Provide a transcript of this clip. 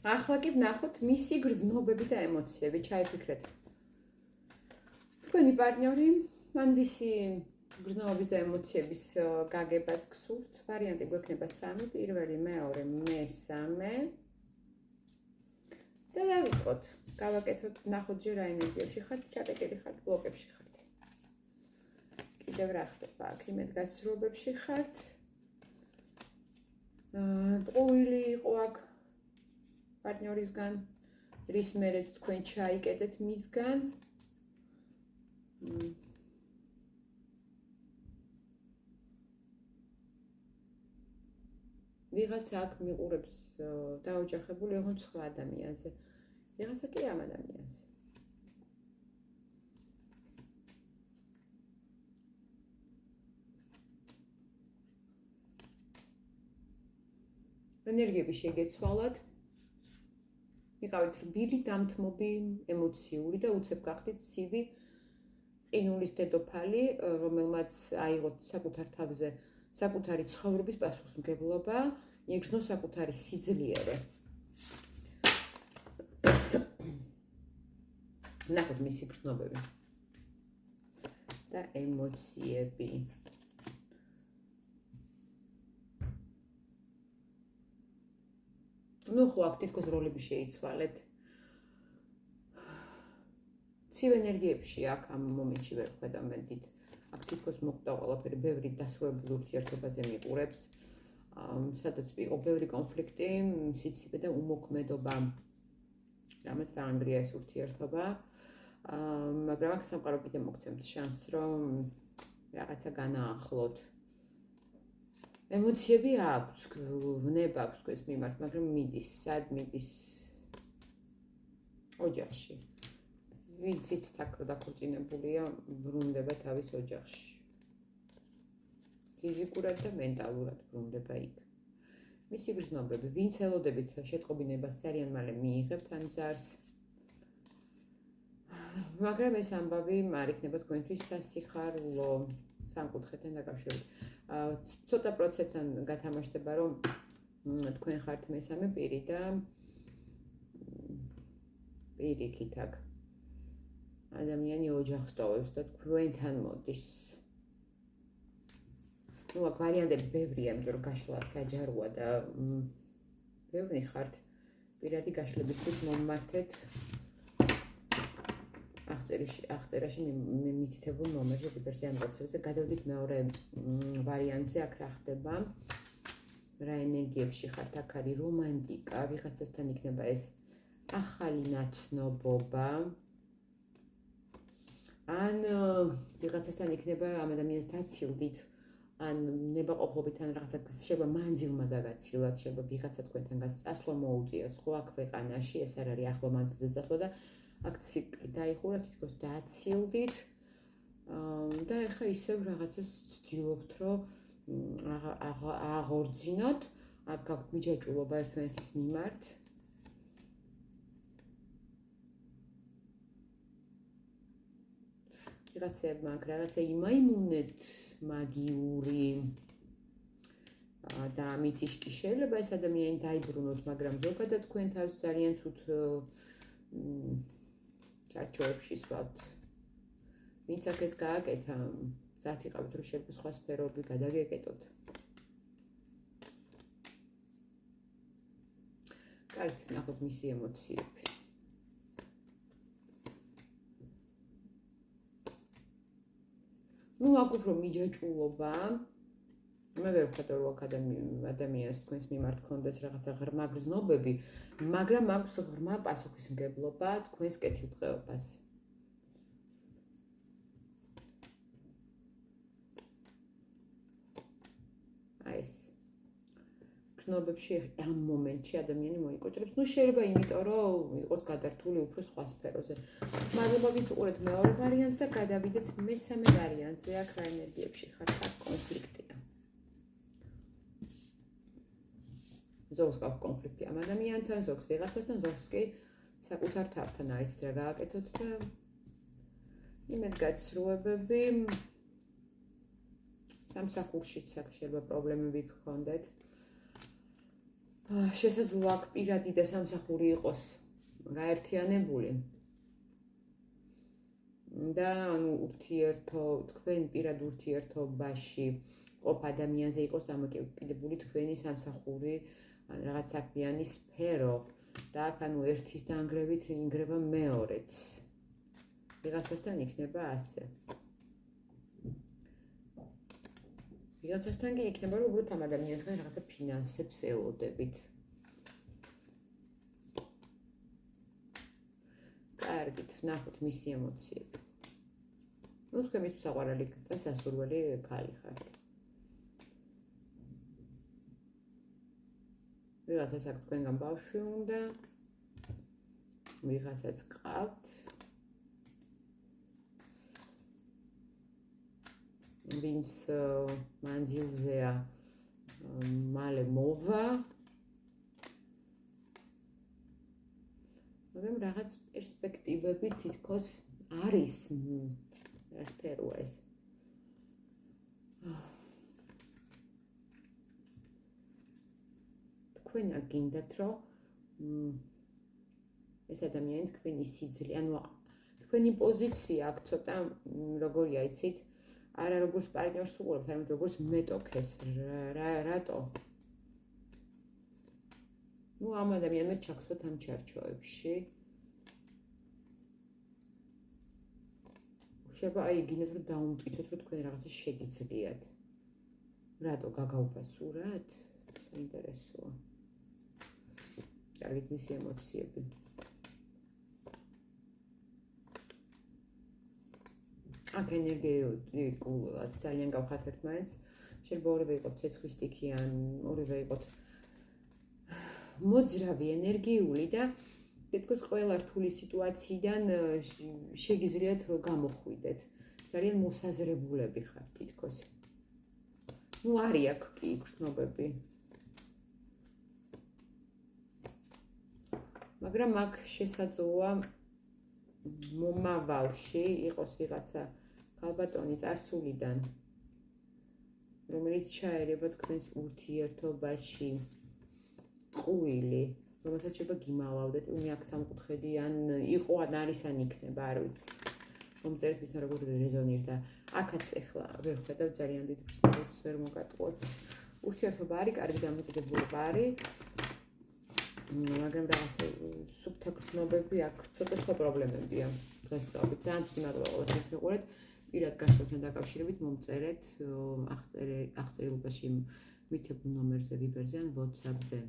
ახლა კი ვნახოთ მისი გრძნობები და ემოციები, ჩაიფიქრეთ. თქვენი პარტნიორი მან ვისი გრძნობების და ემოციების გაგებაც გსურთ. ვარიანტი გვექნება 3, პირველი, მეორე, მესამე. და დავიწყოთ. გავაკეთოთ, ვნახოთ ჯერ რა ენერგიებში ხართ, ჩაკეტილი ხართ, ბლოკებში ხართ. კიდევ რა ხდება აქ, იმედ გასწრობებში ხართ. ტყუილი იყო აქ პარტნიორისგან, რის მერეც თქვენ ჩაიკეტეთ მისგან. ვიღაცა აქ მიყურებს დაოჯახებული ოღონდ სხვა ადამიანზე. ვიღაცა კი ამ ადამიანზე. ენერგიები შეგეცვალათ. იყავით რბილი, დამთმობი, ემოციური და უცებ გახდით ცივი ყინულის დედოფალი, რომელმაც აიღოთ საკუთარ თავზე საკუთარი ცხოვრების პასუხისმგებლობა, იგრძნო საკუთარი სიძლიერე. ნახოთ მისი გრძნობები და ემოციები. ნუ ხო აქ თითქოს როლები შეიცვალეთ. ცივ ენერგიებში აქ ამ მომენტში ვერ ხედავ მე დიდ. აქ თითქოს მოკვდა ყველაფერი, ბევრი დასვებული ურთიერთობაზე მიყურებს. სადაც იყო ბევრი კონფლიქტი, სიცივე და უმოქმედობა. რამაც დაანგრია ეს ურთიერთობა. მაგრამ აქ სამყარო კიდე მოგცემთ შანსს, რომ რაღაცა განაახლოთ. ემოციები აქვს, ვნება აქვს ეს მიმართ, მაგრამ მიდის, სად მიდის? ოჯახში. ვიცით თაკ დაქორწინებულია, ბრუნდება თავის ოჯახში. ფიზიკურად და მენტალურად ბრუნდება იქ. მისი გრძნობები, ვინც ელოდებით შეტყობინებას ძალიან მალე მიიღებთ ან ზარს. მაგრამ ეს ამბავი არ იქნება თქვენთვის სასიხარულო სამკუთხედთან დაკავშირებით. ცოტა პროცენტთან გათამაშდება, რომ თქვენ ხართ მესამე პირი და პირიქით აქ ადამიანი ოჯახს ტოვებს და თქვენთან მოდის. ნუ აქ ვარიანტები ბევრია, იმიტომ რომ გაშლა საჯაროა და ბევრი ხართ პირადი გაშლებისთვის მომმართეთ აღწერაში მითითებულ ნომერზე დიბერსი ამ პროცესზე. გადავდით მეორე ვარიანტზე, აქ რა ხდება? რა ენერგიებში ხართ? აქ არის რომანტიკა, ვიღაცასთან იქნება ეს ახალი ნაცნობობა. ან ვიღაცასთან იქნება ამ ადამიანს დაცილდით, ან ნებაყოფლობით ან რაღაცა შეიძლება მანძილმა დაგაცილათ, შეიძლება ვიღაცა თქვენთან გასწასვლა მოუწიოს სხვა ქვეყანაში, ეს არ არის ახლო მანძილზე წასვლა და აქ ციკლი დაიხურა, თითქოს დაცილდით. და ეხლა ისევ რაღაცას ცდილობთ, რომ აღორძინოთ, აქ გაქვთ მიჯაჭვულობა ერთმანეთის მიმართ. ვიღაცებმა აქ რაღაცა იმაიმუნეთ მაგიური და მითიშკი შეიძლება ეს ადამიანი დაიბრუნოთ, მაგრამ ზოგადად თქვენ თავს ძალიან ცუდ ჩარჩოებში სვავთ. ვინც აქ ეს გააკეთა, მზად იყავით, რომ შეიძლება სხვა სფეროები გადაგეკეტოთ. კარგით, ნახოთ მისი ემოციები. ნუ აქ უფრო მიჯაჭვულობა. მე ვერ ვხედავ, რომ ადამიანს თქვენს მიმართ ქონდეს რაღაცა ღრმა გრძნობები, მაგრამ აქვს ღრმა პასუხისმგებლობა თქვენს კეთილდღეობას. აი ეს გრძნობებში ამ მომენტში ადამიანი მოიკოჭრებს. ნუ შეიძლება იმიტომ, რომ იყოს გადართული უფრო სხვა სფეროზე. მადლობა ვინც უყურეთ მეორე ვარიანტს და გადავიდეთ მესამე ვარიანტზე. აქ რა ენერგიებში ხართ? აქ კონფლიქტია. ზოგს გაქვს კონფლიქტი ამ ადამიანთან, ზოგს ვიღაცასთან, ზოგს კი საკუთარ თავთან არის რა გააკეთოთ და იმედგაცრუებები სამსახურშიც აქ შეიძლება პრობლემები გქონდეთ. შესაძლოა აქ პირადი და სამსახური იყოს გაერთიანებული და თქვენ პირად ურთიერთობაში ყოფ ადამიანზე იყოს დამოკიდებული თქვენი სამსახური რაღაც საქმიანი სფერო და აქ ერთის დაანგრევით ინგრევა მეორეც. ვიღაცასთან იქნება ასე. ვიღაცასთან კი იქნება, რომ უბრალოდ ამ ადამიანისგან რაღაცა ფინანსებს ელოდებით. კარგით, ნახოთ მისი ემოციები. თქვენ მისთვის საყვარელი და სასურველი ქალი ხართ. ვიღაცას აქ თქვენგან ბავშვი უნდა, ვიღაცას გყავთ. ვინც მანძილზეა მალე მოვა. მაგრამ რაღაც პერსპექტივები თითქოს არის. რა სფეროა ეს? თქვენ აგინდათ, რომ ეს ადამიანი თქვენი სიძლი, ანუ თქვენი პოზიცია აქ ცოტა როგორია იცით? არა როგორც პარტნიორს უყურებთ, არამედ როგორც მეტოქეს. რატო? ამ ადამიანმა ჩაგსვათ ამ ჩარჩოებში. შეიძლება გინდათ რომ დაუმტკიცოთ, რომ თქვენ რაღაცა შეგიძლიათ. რატო გაგაუფასურათ? საინტერესოა. კარგით, მისი ემოციები. აქ ენერგეტიკულად ძალიან გავხატეთ მაინც. შეიძლება ორივე იყოთ ცეცხლისტიქი ან ორივე იყოთ მოძრავი, ენერგიული და თითქოს ყველა რთული სიტუაციიდან შეგიძლიათ გამოხვიდეთ. ძალიან მოსაზრებულები ხართ თითქოს. არის აქ კი გრძნობები. მაგრამ აქ შესაძლოა მომავალში იყოს ვიღაცა ქალბატონი წარსულიდან, რომელიც ჩაერება თქვენს ურთიერთობაში ყუილი, რომელსაც შეიძლება გიმალავდეთ, აქ სამკუთხედი ან იყო ან არის ან იქნება, არ ვიცი. მომწერეთ ვიცი როგორ რეზონირდა. აქაც ეხლა ვერ ხედავ ძალიან დიდ გრძნობას, ვერ მოგატყუოთ. ურთიერთობა არის, კარგი დამოკიდებულება არის. მაგრამ რაღაცა სუფთა გრძნობები აქ ცოტა სხვა პრობლემებია. დღესდღეობით ძალიან დიდი მადლობა ყველასთვის მიყურეთ. პირად გასვლასთან დაკავშირებით მომწერეთ აღწერილობაში მითებულ ნომერზე, ვიბერზე ან WhatsApp-ზე.